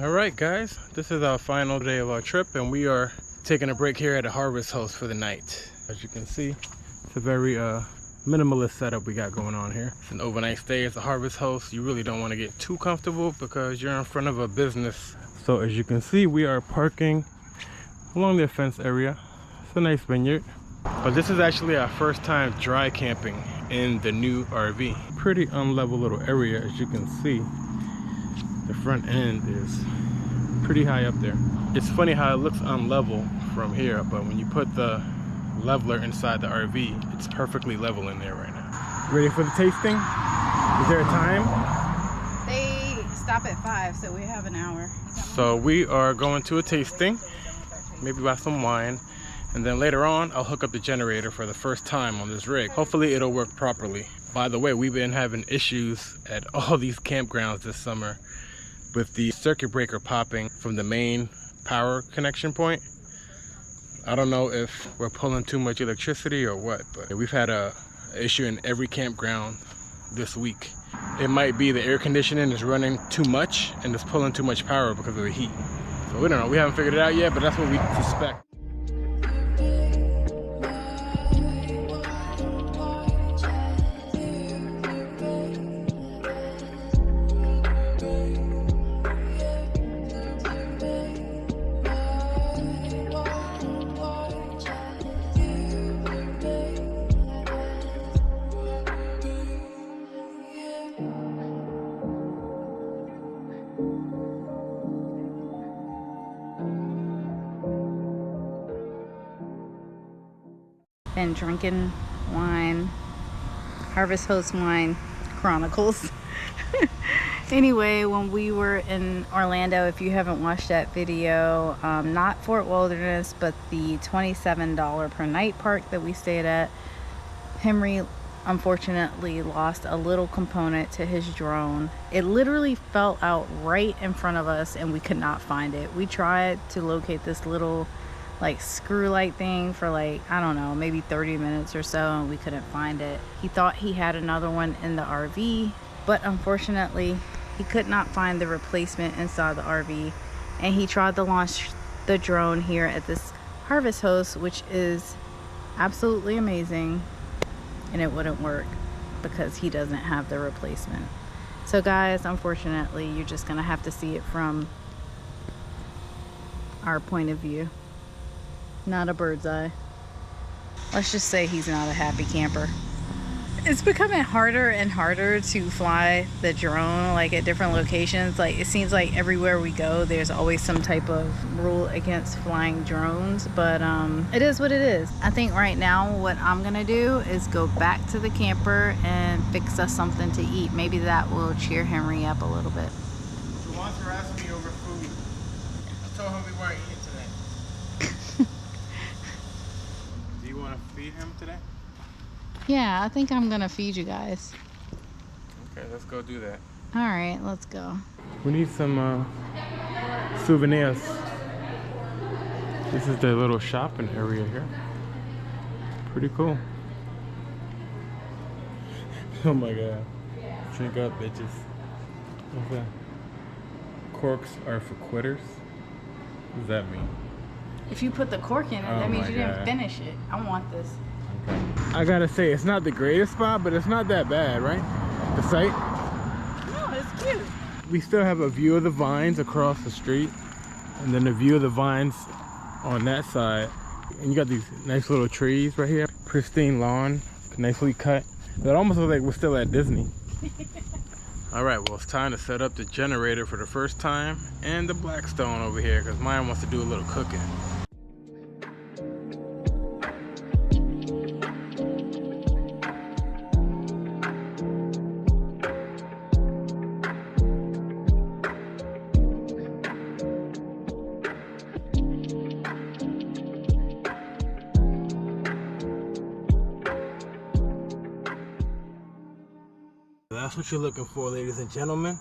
All right, guys, this is our final day of our trip, and we are taking a break here at a Harvest Host for the night. As you can see, it's a very minimalist setup we got going on here. It's an overnight stay. It's a Harvest Host. You really don't want to get too comfortable because you're in front of a business. So as you can see, we are parking along the fence area. It's a nice vineyard. But this is actually our first time dry camping in the new RV. Pretty unlevel little area, as you can see. The front end is pretty high up there. It's funny how it looks unlevel from here, but when you put the leveler inside the RV, it's perfectly level in there right now. Ready for the tasting? Is there a time? They stop at 5, so we have an hour. So we are going to a tasting, maybe buy some wine, and then later on I'll hook up the generator for the first time on this rig. Hopefully it'll work properly. By the way, we've been having issues at all these campgrounds this summer with the circuit breaker popping from the main power connection point. I don't know if we're pulling too much electricity or what, but we've had a issue in every campground this week. It might be the air conditioning is running too much and it's pulling too much power because of the heat. So we don't know, we haven't figured it out yet, but that's what we suspect. Been drinking wine, Harvest Host Wine Chronicles. Anyway, when we were in Orlando, if you haven't watched that video, not Fort Wilderness, but the $27 per night park that we stayed at, Henry unfortunately lost a little component to his drone. It literally fell out right in front of us and we could not find it. We tried to locate this little like screw light thing for like, I don't know, maybe 30 minutes or so, and we couldn't find it. He thought he had another one in the RV, but unfortunately he could not find the replacement inside the RV, and he tried to launch the drone here at this Harvest Host, which is absolutely amazing, and it wouldn't work because he doesn't have the replacement. So guys, unfortunately you're just gonna have to see it from our point of view, not a bird's eye. Let's just say he's not a happy camper. It's becoming harder and harder to fly the drone like at different locations. Like it seems like everywhere we go there's always some type of rule against flying drones, but it is what it is. I think right now what I'm gonna do is go back to the camper and fix us something to eat. Maybe that will cheer Henry up a little bit. He wants to harass me over food. I told him we weren't eating today. Do you want to feed him today? Yeah, I think I'm gonna feed you guys. Okay, let's go do that. All right, let's go. We need some souvenirs. This is the little shopping area here. Pretty cool. Oh my god. Drink up, bitches. What's that? Corks are for quitters? What does that mean? If you put the cork in it, that means you didn't finish it. I want this. Okay. I gotta say, it's not the greatest spot, but it's not that bad, right? The site? No, it's cute. We still have a view of the vines across the street, and then the view of the vines on that side. And you got these nice little trees right here. Pristine lawn, nicely cut. It almost looks like we're still at Disney. All right, well, it's time to set up the generator for the first time and the Blackstone over here because mine wants to do a little cooking. That's what you're looking for, ladies and gentlemen.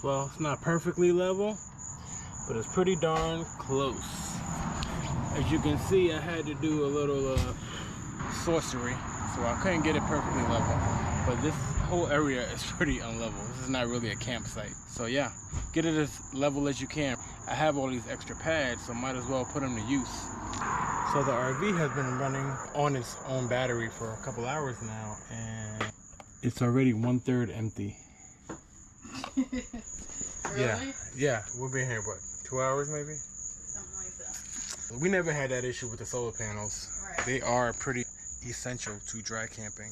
Well, it's not perfectly level, but it's pretty darn close. As you can see, I had to do a little sorcery, so I couldn't get it perfectly level. But this whole area is pretty unlevel. This is not really a campsite. So yeah, get it as level as you can. I have all these extra pads, so might as well put them to use. So the RV has been running on its own battery for a couple hours now, and it's already 1/3 empty. Really? Yeah, we'll be here, what, 2 hours maybe? Something like that. We never had that issue with the solar panels. Right. They are pretty essential to dry camping.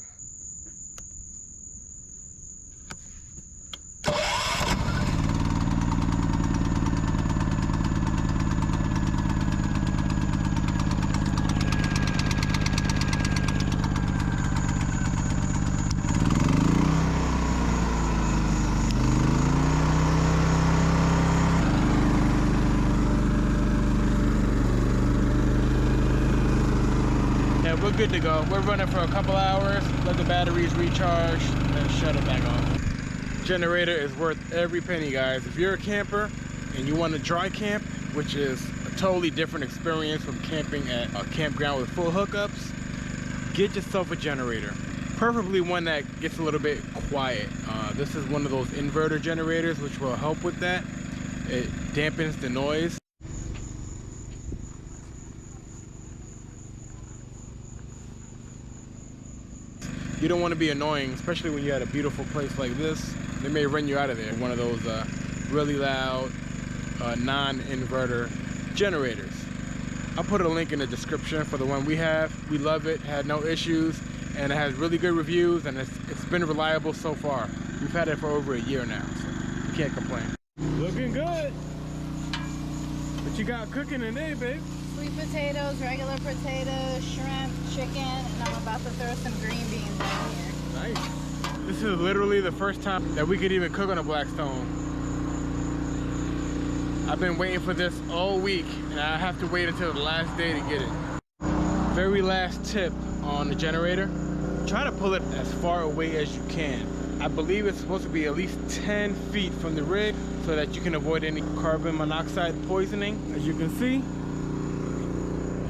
We're good to go. We're running for a couple hours, let the batteries recharge, and shut it back off. Generator is worth every penny, guys. If you're a camper and you want to dry camp, which is a totally different experience from camping at a campground with full hookups, get yourself a generator. Preferably one that gets a little bit quiet. This is one of those inverter generators, which will help with that. It dampens the noise. You don't want to be annoying, especially when you're at a beautiful place like this. They may run you out of there. One of those really loud non-inverter generators. I'll put a link in the description for the one we have. We love it, had no issues, and it has really good reviews, and it's been reliable so far. We've had it for over a year now, so you can't complain. Looking good. What you got cooking today, babe? Sweet potatoes, regular potatoes, shrimp, chicken, and I'm about to throw some green beans in here. Nice. This is literally the first time that we could even cook on a Blackstone. I've been waiting for this all week, and I have to wait until the last day to get it. Very last tip on the generator. Try to pull it as far away as you can. I believe it's supposed to be at least 10 feet from the rig so that you can avoid any carbon monoxide poisoning. As you can see,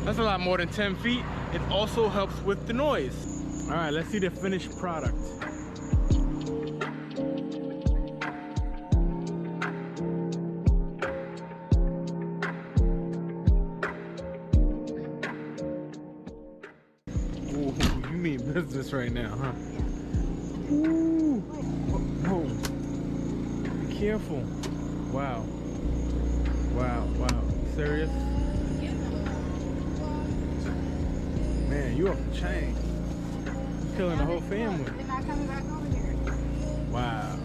that's a lot more than 10 feet. It also helps with the noise. All right, let's see the finished product. Ooh, you mean business right now, huh? Ooh. Whoa. Be careful. Wow. Wow, wow. Serious? Man, you off the chain. You're killing the whole family. They're not coming back over here. Wow.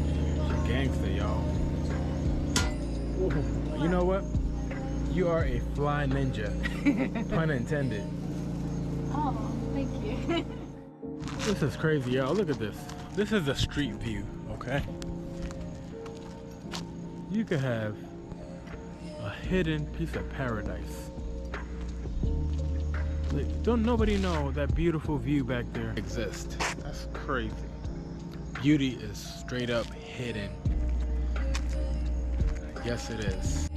She's a gangster, y'all. You know what? You are a fly ninja. Pun intended. Oh, thank you. This is crazy, y'all. Look at this. This is a street view, okay? You could have a hidden piece of paradise. Like, don't nobody know that beautiful view back there exists. That's crazy. Beauty is straight up hidden. Yes, it is.